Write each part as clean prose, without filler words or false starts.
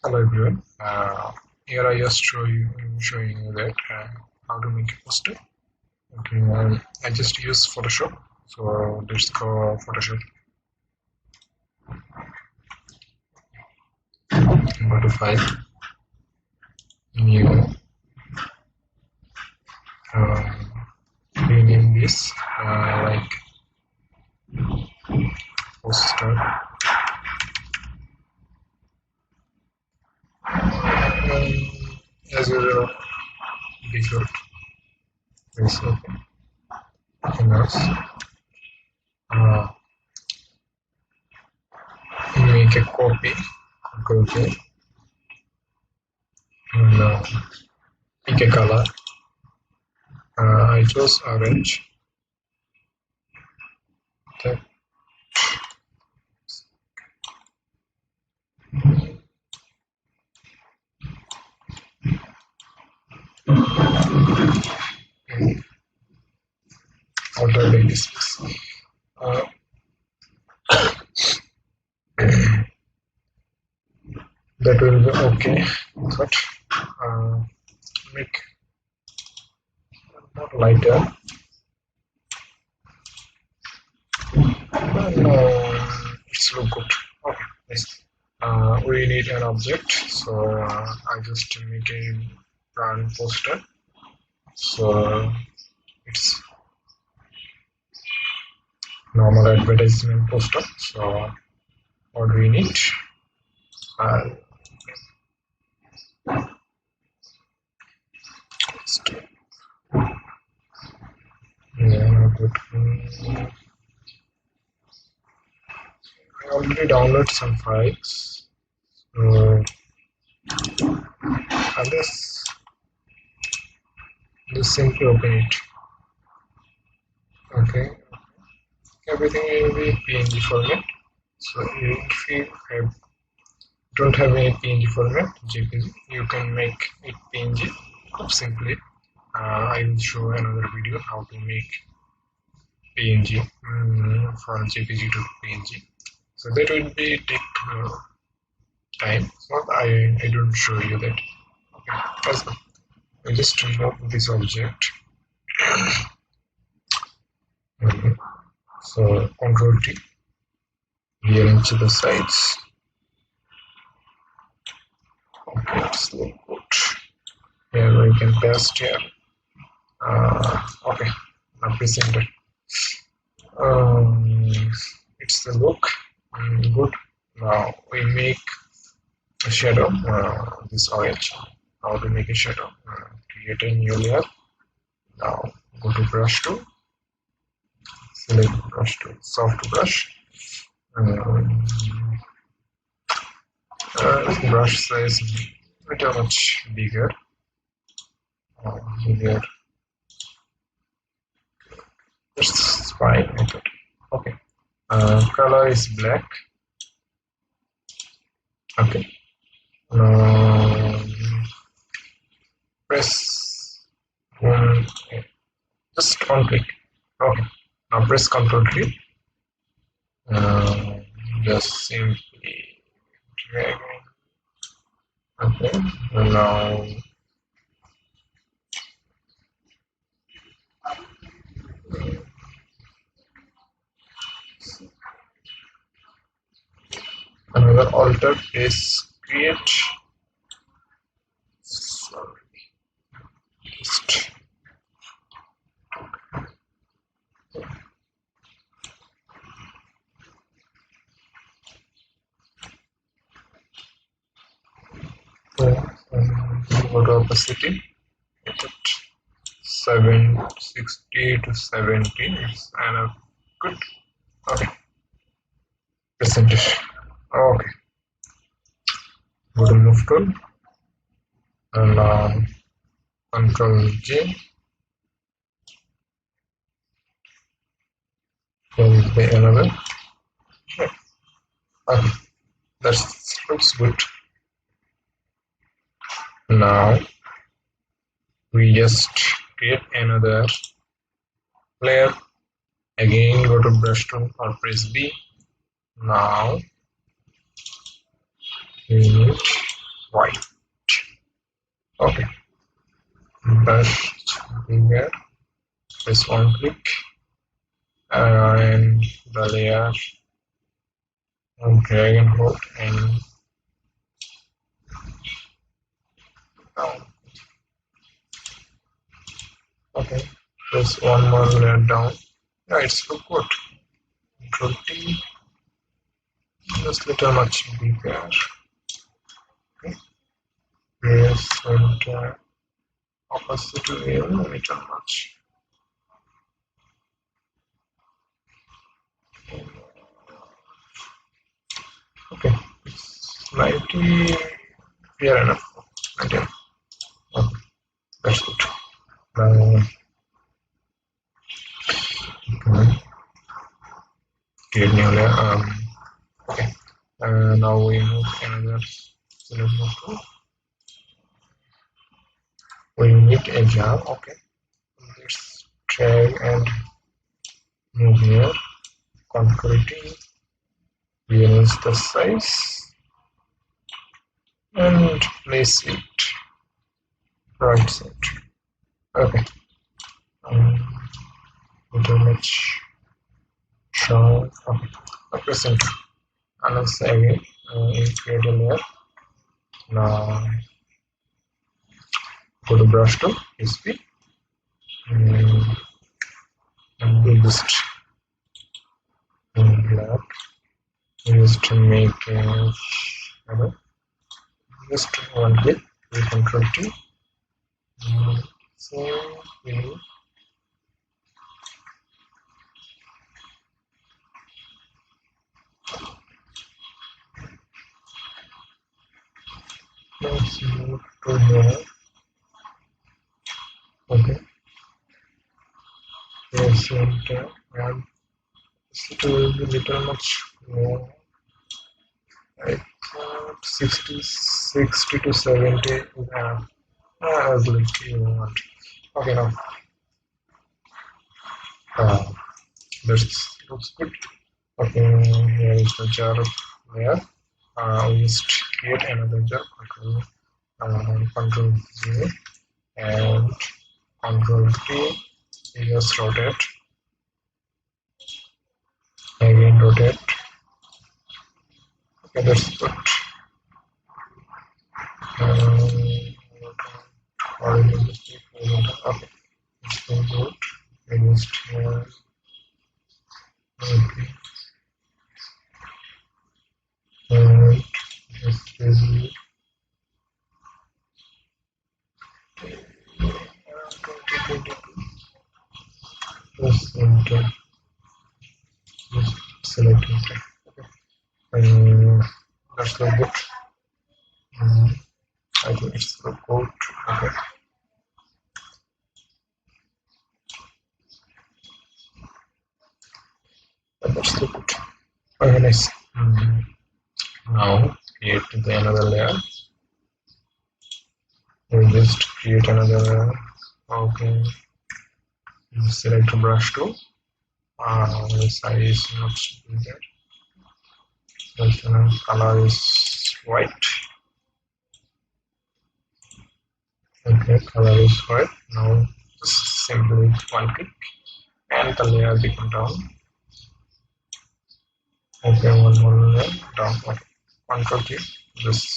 Hello everyone. Here I just showing you that how to make a poster. Okay, I just use Photoshop. So let's go Photoshop. Go to File, New. Rename this like poster. As usual, default. Yes, okay. Canvas. Make a copy. Control J. And pick a color. I chose orange. Okay. Alter the space. That will be okay, but make more lighter. It's look good. Okay, nice. We need an object, so I just make a brand poster. So it's normal advertisement poster. So what do we need? I already downloaded some files. I'll just simply open it. Okay, everything will be PNG format. So if you don't have any PNG format, JPG, you can make it PNG simply. I will show another video how to make PNG from JPG to PNG. So that will be take time. So I don't show you that. Okay, let's go. I just remove this object. Okay. So Control T. Rearrange the sides. Okay, it's look good. Here we can paste here. Okay, now press enter. It's the look good. Now we make a shadow. This orange. How to make a shadow? Create a new layer. Now go to brush tool. Select brush tool. Soft brush. Brush size pretty much bigger. Here. That's fine. Okay. Color is black. Okay. Press just one click. Okay. Now press Ctrl key. Just simply drag. Okay. And now another alter is create. Sorry. Just go to opacity. Make it 760 to 70. It's enough. Good. Okay. Percentage. Okay. Go to move tool and Control J. Then the another. Okay. That looks good. Now we just create another layer. Again go to brush tool or press B. Now we need white. Okay, brush bigger. Just one click and the layer drag and hold and down. Okay, just one more layer down. Yeah, it's look good. Control T, just little much bigger. Okay, yes, and opposite layer little much. Okay, it's 90, fair enough. 90. Okay, that's good. Okay. Create new layer. Okay. Now we move another select move. We need a jar. Okay. Let's drag and move here. Control T. Rearrange the size and place it right side. Okay. Little much sharp. Okay. Okay, center. And let's again create a layer. Now go to brush tool, SP, and we'll just black. Just to make a shadow. Just one click, we Control T. So we let's move to here. Okay. Yes, and it will be little much more. I thought 60 to 70. As like you want. Okay, now this looks good. Okay, here is the jar layer. We just create another jar. Control 0 and Control T. Just rotate. Again rotate. Okay, that's good. Okay, it's so good. I just okay. And just review. 2022. Just enter. Just select enter. Okay. That's so good. I think it's the code. Okay. That's so good. Okay, nice. Now create another layer. We just create another layer. Okay. Select brush tool. The size is much bigger. The color is white. Okay, color is white. Now just simply one click and the layer become down. Okay, one more layer down. Okay, Control T. Just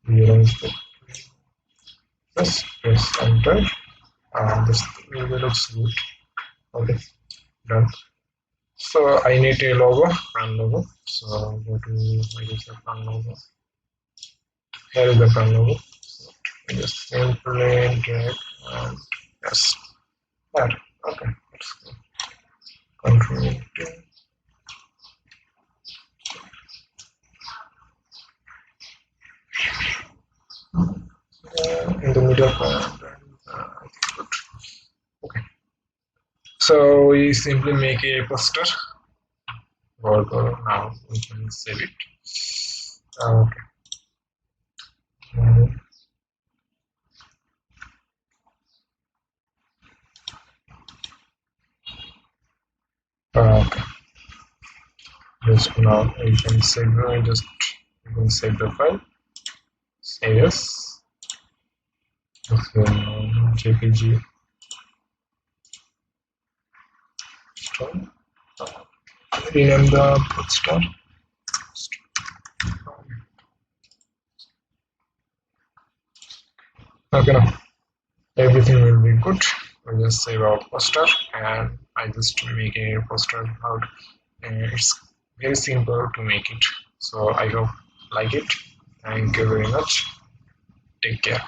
rearrange it. Just press enter. This really looks good. Okay, done. So I need a logo, front logo. So go to where is the front logo? Here is the front logo. So I just simply drag and yes, there. Okay, let's go. Control T. In the middle part. Good. Okay. So we simply make a poster. Now we can save it. Okay. Okay. Just now you can save the file. Say yes. JPG. Rename the poster. Okay, now everything will be good. We'll just save our poster, and I just make a poster out. It's very simple to make it. So I hope like it. Thank you very much. Take care.